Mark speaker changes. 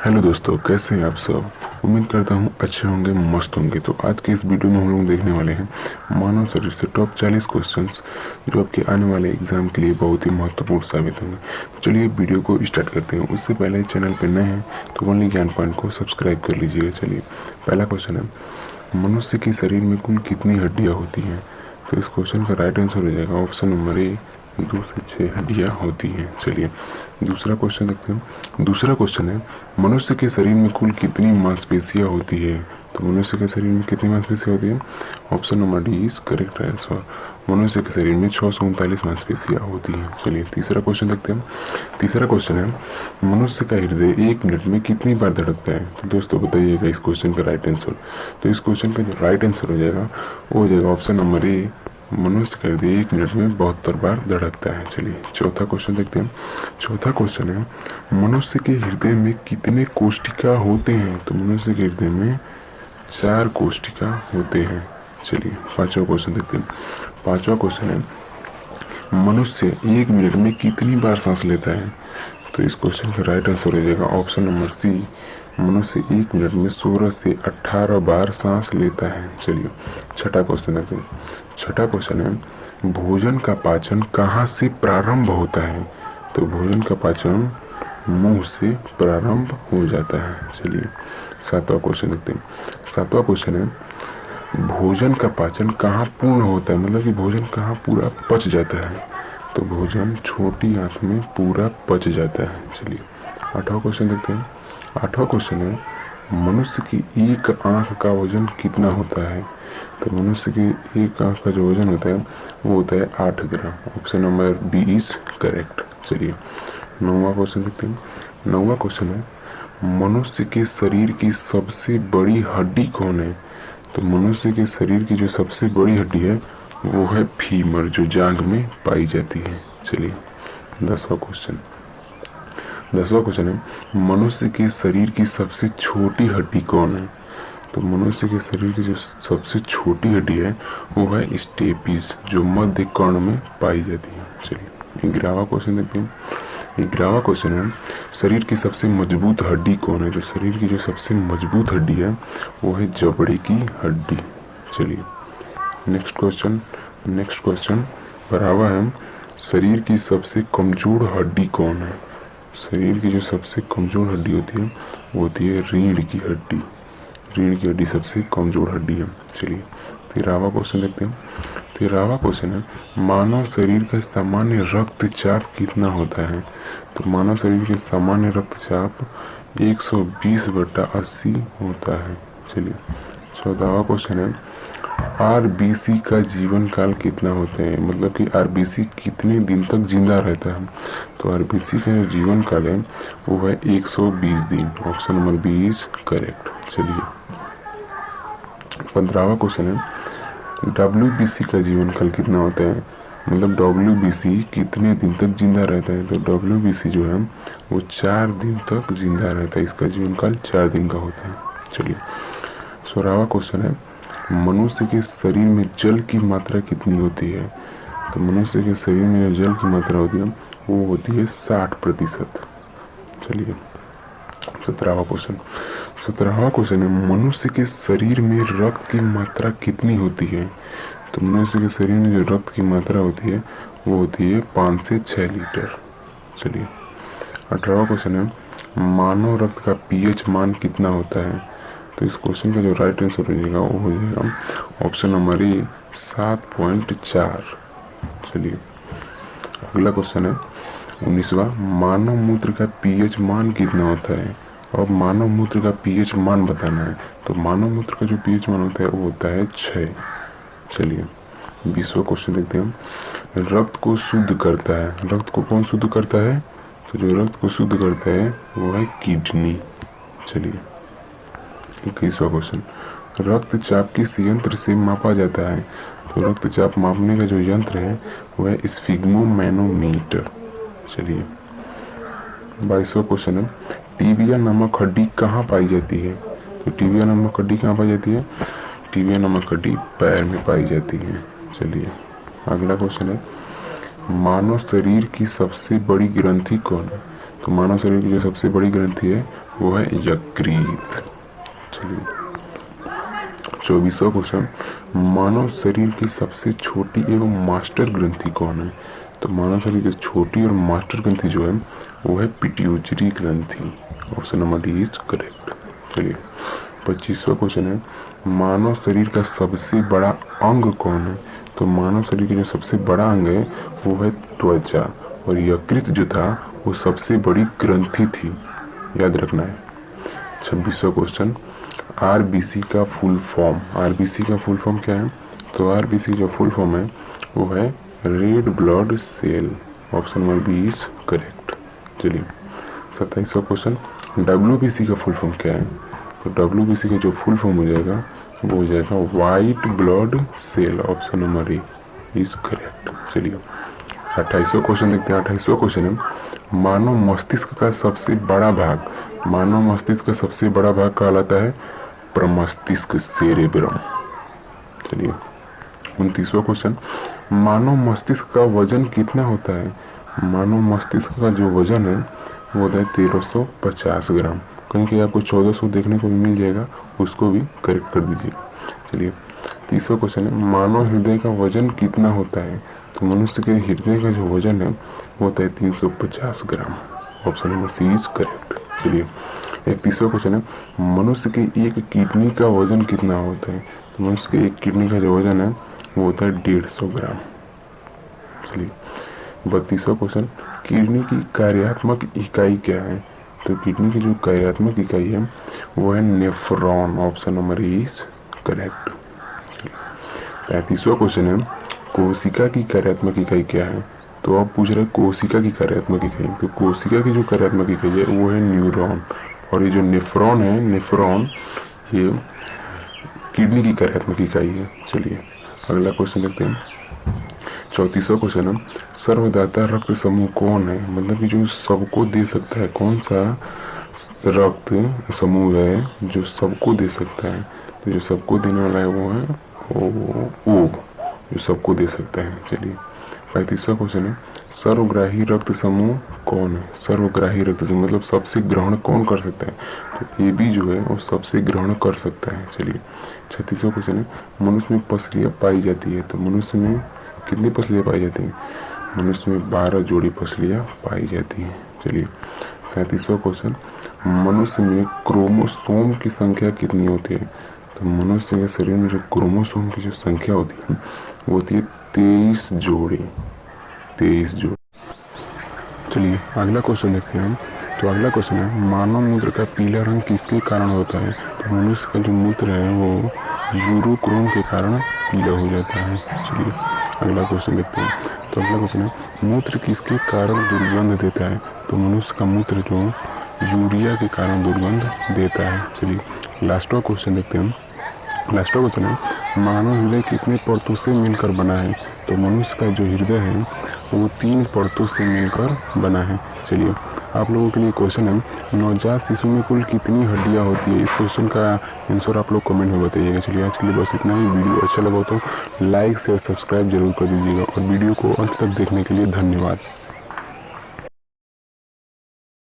Speaker 1: Hello दोस्तों, कैसे हैं आप सब। उम्मीद करता हूँ अच्छे होंगे, मस्त होंगे। तो आज के इस वीडियो में हम लोग देखने वाले हैं मानव शरीर से टॉप 40 क्वेश्चंस जो आपके आने वाले एग्जाम के लिए बहुत ही महत्वपूर्ण साबित होंगे। तो चलिए वीडियो को स्टार्ट करते हैं। उससे पहले चैनल पर नए हैं तो ओनली ज्ञान पॉइंट को सब्सक्राइब कर लीजिएगा। चलिए, पहला क्वेश्चन है, मनुष्य के शरीर में कुल कितनी हड्डियाँ होती हैं। तो इस क्वेश्चन का राइट आंसर हो जाएगा ऑप्शन नंबर ए, 2 से 6 हड्डियाँ होती हैं। चलिए दूसरा क्वेश्चन देखते हैं। दूसरा क्वेश्चन है, मनुष्य के शरीर में कुल कितनी मांसपेशियाँ होती है। तो मनुष्य के शरीर में कितनी मांसपेशियाँ होती है। Option number D is correct answer. मनुष्य के शरीर में 639 मांसपेशियाँ होती हैं। चलिए तीसरा क्वेश्चन देखते हैं। तीसरा क्वेश्चन है, मनुष्य का हृदय 1 मिनट में कितनी बार धड़कता है। तो दोस्तों बताइएगा इस क्वेश्चन का राइट आंसर। तो इस क्वेश्चन का जो राइट आंसर हो जाएगा वो हो जाएगा ऑप्शन नंबर ए, मनुष्य का हृदय 1 मिनट में 72 बार धड़कता है। चलिए चौथा क्वेश्चन देखते हैं। चौथा क्वेश्चन है, मनुष्य के हृदय में कितने कोशिका होते हैं। तो मनुष्य के हृदय में 4 कोशिका होते हैं। चलिए पांचवा क्वेश्चन देखते हैं। पांचवा क्वेश्चन है, मनुष्य 1 मिनट में कितनी बार सांस लेता है। तो इस क्वेश्चन का राइट आंसर हो जाएगा ऑप्शन नंबर सी, मनुष्य 1 मिनट में 16 से 18 बार सांस लेता है। चलिए छठा क्वेश्चन देखते हैं। छठा क्वेश्चन है, भोजन का पाचन कहाँ से प्रारंभ होता है। तो भोजन का पाचन मुंह से प्रारंभ हो जाता है। चलिए सातवां क्वेश्चन देखते हैं। सातवां क्वेश्चन है, भोजन का पाचन कहाँ पूर्ण होता है, मतलब कि भोजन कहाँ पूरा पच जाता है। तो भोजन छोटी आंत में पूरा पच जाता है। चलिए आठवां क्वेश्चन देखते हैं। आठवां क्वेश्चन है, मनुष्य की एक आंख का वजन कितना होता है। तो मनुष्य की एक आंख का जो वजन होता है वो होता है 8 gram. Option number B is correct. चलिए नौवां क्वेश्चन देखते हैं। नौवां क्वेश्चन है, मनुष्य के शरीर की सबसे बड़ी हड्डी कौन है। तो मनुष्य के शरीर की जो सबसे बड़ी हड्डी है वो है फीमर, जो जांघ में पाई जाती है। चलिए 10वां क्वेश्चन। 10वां क्वेश्चन है, मनुष्य के शरीर की सबसे छोटी हड्डी कौन है। तो मनुष्य के शरीर की जो सबसे छोटी हड्डी है वो है स्टेपीज, जो मध्य कर्ण में पाई जाती है। चलिए 11वां क्वेश्चन देखते हैं। 11वां क्वेश्चन है, शरीर की सबसे मजबूत हड्डी कौन है। तो शरीर की जो सबसे मजबूत हड्डी है वो है जबड़े की हड्डी। चलिए नेक्स्ट क्वेश्चन। नेक्स्ट क्वेश्चन बराबर है, शरीर की सबसे कमजोर हड्डी कौन है। शरीर की जो सबसे कमजोर हड्डी होती है वो होती है रीढ़ की हड्डी। रीढ़ की हड्डी सबसे कमजोर हड्डी है। चलिए 13वां क्वेश्चन देखते हैं। 13वां क्वेश्चन है, मानव शरीर का सामान्य रक्तचाप कितना होता है। तो मानव शरीर के सामान्य रक्तचाप 120/80 होता है। चलिए 14वां क्वेश्चन है, आरबीसी का जीवन काल कितना होता है, मतलब कि आरबीसी कितने दिन तक जिंदा रहता है। तो आरबीसी का जो जीवन काल है वो है 120 दिन। Option number B is correct. चलिए 15वां क्वेश्चन है, डब्ल्यूबीसी का जीवन काल कितना होता है, मतलब डब्ल्यूबीसी कितने दिन तक जिंदा रहता है। तो डब्ल्यूबीसी जो है वो 4 दिन तक जिंदा रहता है। इसका जीवन काल 4 दिन का होता है। चलिए 16वां क्वेश्चन है, मनुष्य के शरीर में जल की मात्रा कितनी होती है। तो मनुष्य के शरीर में जो जल की मात्रा होती है वो होती है 60%। चलिए 17वां क्वेश्चन। 17वां क्वेश्चन है, मनुष्य के शरीर में रक्त की मात्रा कितनी होती है। तो मनुष्य के शरीर में जो रक्त की मात्रा होती है वो होती है 5 से 6 लीटर। चलिए 18वां क्वेश्चन है, मानव रक्त का पीएच मान कितना होता है। तो इस क्वेश्चन का जो राइट आंसर हो जाएगा वो हो जाएगा ऑप्शन नंबर ए, 7.4। चलिए अगला क्वेश्चन है 19वां, मानव मूत्र का पीएच मान कितना होता है। और मानव मूत्र का पीएच मान बताना है। तो मानव मूत्र का जो पीएच मान होता है वो होता है 6। चलिए 20वां क्वेश्चन देखते हैं, रक्त को शुद्ध करता है। रक्त को कौन शुद्ध करता है। तो जो रक्त को शुद्ध करता है वो है किडनी। चलिए 21वां क्वेश्चन, रक्तचाप किस यंत्र से मापा जाता है। तो रक्तचाप मापने का जो यंत्र है वो है स्फिग्मोमैनोमीटर। चलिए 22वां क्वेश्चन है, टीबिया नामक हड्डी कहाँ पाई जाती है। तो टीबिया नामक हड्डी कहाँ पाई जाती है। टीबिया नामक हड्डी पैर में पाई जाती है। चलिए अगला क्वेश्चन है, मानव शरीर की सबसे बड़ी ग्रंथि कौन है। तो मानव शरीर की जो सबसे बड़ी ग्रंथि है वो है यकृत। चलिए 24वां क्वेश्चन, मानव शरीर की सबसे छोटी एवं मास्टर ग्रंथि कौन है? तो मानव शरीर की छोटी और मास्टर ग्रंथि जो है वो है पिट्यूटरी ग्रंथि। Option number D is correct. चलिए 25वां क्वेश्चन है, मानव शरीर का सबसे बड़ा अंग कौन है? तो मानव शरीर का जो सबसे बड़ा अंग है वो है त्वचा, और यकृत जो था वो सबसे बड़ी ग्रंथि थी, याद रखना है। 26वां क्वेश्चन, आरबीसी का फुल फॉर्म, आरबीसी का फुल फॉर्म क्या है? तो आरबीसी जो फुल फॉर्म है वो है red blood cell. Option number B is correct. चलिए 27वां क्वेश्चन, डब्ल्यूबीसी का फुल फॉर्म क्या है? तो डब्ल्यूबीसी का जो फुल फॉर्म हो जाएगा वो हो जाएगा white blood cell. Option number A is correct. चलिए 28वां क्वेश्चन देखते हैं। 28वां क्वेश्चन है, मानव मस्तिष्क का सबसे बड़ा भाग, मानव मस्तिष्क का सबसे बड़ा भाग कहलाता है प्रमस्तिष्क, सेरेब्रम। चलिए 29वां क्वेश्चन, मानव मस्तिष्क का वजन कितना होता है? मानव मस्तिष्क का जो वजन है वो होता है 1350 ग्राम। कहीं कहीं आपको 1400 देखने को भी मिल जाएगा, उसको भी करेक्ट कर दीजिएगा। चलिए 30वां क्वेश्चन है, मानव हृदय का वजन कितना होता है? तो मनुष्य के हृदय का जो वजन है वो होता है 350 gram. Option number C is correct. चलिए 31वां क्वेश्चन है, मनुष्य के एक किडनी का वजन कितना होता है? तो मनुष्य के एक किडनी का जो वजन है वो होता है 150 ग्राम। चलिए 32वां क्वेश्चन, किडनी की कार्यात्मक इकाई क्या है? तो किडनी की जो कार्यात्मक इकाई है वो है nephron. Option number is correct. 35वां क्वेश्चन है, कोशिका की कार्यात्मक इकाई क्या है? तो आप पूछ रहे कोशिका की कार्यात्मक इकाई, तो कोशिका की जो कार्यात्मक इकाई है वो है न्यूरॉन, और ये जो नेफ्रॉन है, नेफ्रॉन ये किडनी की कार्यात्मक इकाई है। चलिए अगला क्वेश्चन देखते हैं। 34वां क्वेश्चन है, सर्वदाता रक्त समूह कौन है? मतलब कि जो सबको दे सकता है, कौन सा रक्त समूह है जो सबको दे सकता है? तो जो सबको देने वाला है वो है ओ, जो सबको दे सकता है। चलिए 35वां क्वेश्चन है, सर्वग्राही रक्त समूह कौन है? सर्वग्राही रक्त समूह मतलब सबसे ग्रहण कौन कर सकता है? तो ए बी जो है वो सबसे ग्रहण कर सकता है। चलिए 36वां क्वेश्चन है, मनुष्य में पसलियाँ पाई जाती है? तो मनुष्य में कितनी पसलियाँ पाई जाती हैं? मनुष्य में 12 जोड़ी पसलियाँ पाई जाती हैं। चलिए 37वां क्वेश्चन, मनुष्य में क्रोमोसोम की संख्या कितनी होती है? तो मनुष्य के शरीर में जो क्रोमोसोम की जो संख्या होती है वो होती है 23 जोड़ी, 23 जोड़ी। चलिए अगला क्वेश्चन देखते हैं हम। तो अगला क्वेश्चन है, मानव मूत्र का पीला रंग किसके कारण होता है? तो मनुष्य का जो मूत्र है वो यूरोक्रोम के कारण पीला हो जाता है। चलिए अगला क्वेश्चन देखते हैं। तो अगला क्वेश्चन है, मूत्र किसके कारण दुर्गंध देता है? तो मनुष्य का मूत्र जो यूरिया के कारण दुर्गंध देता है। चलिए लास्टवा क्वेश्चन देखते हैं हम। लास्टवा क्वेश्चन है, मानव हृदय कितने परतों से मिलकर बना है? तो मनुष्य का जो हृदय है वो 3 परतों से मिलकर बना है। चलिए आप लोगों के लिए क्वेश्चन है, नवजात शिशु में कुल कितनी हड्डियां होती है? इस क्वेश्चन का आंसर आप लोग कमेंट में बताइएगा। चलिए आज के लिए बस इतना ही। वीडियो अच्छा लगा तो लाइक शेयर सब्सक्राइब जरूर कर दीजिएगा, और वीडियो को अंत तक देखने के लिए धन्यवाद।